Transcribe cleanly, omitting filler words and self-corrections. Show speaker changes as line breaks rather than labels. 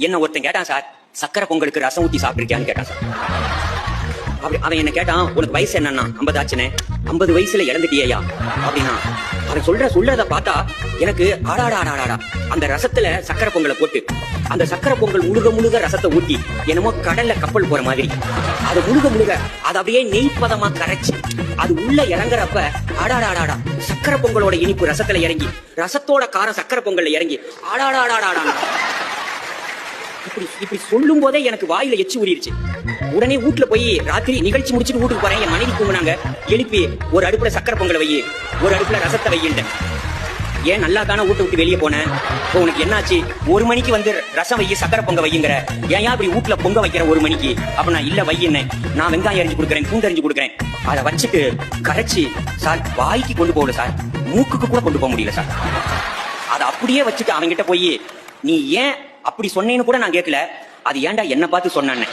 என்ன ஒருத்தன் கேட்டான் சார், சக்கரை பொங்கலுக்கு ரசம் ஊத்தி சாப்பிட்டிருக்கியான்னு கேட்டான் சார். அப்படி அவன் என்ன கேட்டான், உனக்கு வயசு என்னன்னா? 50 ஆச்சுனே. 50 வயசுல இறந்துட்டியா அப்படின்னா, அவன் சொல்றத பார்த்தா எனக்கு ஆடாடாடாடா, அந்த ரசத்துல சக்கரை பொங்கலை போட்டு அந்த சக்கரை பொங்கல் முழுக ரசத்தை ஊத்தி என்னமோ கடல்ல கப்பல் போற மாதிரி அது முழுக அது அப்படியே நெய்ப்பதமா கரைச்சு அது உள்ள இறங்குறப்ப ஆடாடாடாடா, சக்கரை பொங்கலோட இனிப்பு ரசத்துல இறங்கி, ரசத்தோட காரம் சக்கரை பொங்கல்ல இறங்கி ஆடாடாடாடா. இப்படி சொல்லும் போதே எனக்கு வாயில எச்சி ஊறிடுச்சு. உடனே வீட்டுல போய் ராத்திரி நிகழ்ச்சி முடிச்சுட்டு வீட்டுக்கு போறேன். என் மனைவி தூங்குனாங்க. எழுப்பி ஒரு அடுப்புல சக்கரை பொங்கலை வை, ஒரு அடுப்புல ரசத்தை வையிட்டேன். ஏன் நல்லா தானே வீட்டை விட்டு வெளியே போனேன், இப்போ உனக்கு என்னாச்சு? 1 மணிக்கு வந்து ரசம் வை, சக்கரை பொங்க வையுங்கிற, ஏன் இப்படி வீட்டுல பொங்க வைக்கிற 1 மணிக்கு? அப்ப நான் இல்ல வையினேன், நான் வெங்காயம் அரிஞ்சு கொடுக்குறேன், பூண்டு அரிஞ்சு கொடுக்குறேன். அதை வச்சுட்டு கரைச்சி சார் வாய்க்கு கொண்டு போகல சார், மூக்குக்கு கூட கொண்டு போக முடியல சார். அதை அப்படியே வச்சுட்டு அவங்கிட்ட போய், நீ ஏன் அப்படி சொன்னேன்னு கூட நான் கேட்கல, அது ஏன்டா என்ன பார்த்து சொன்னான்னு.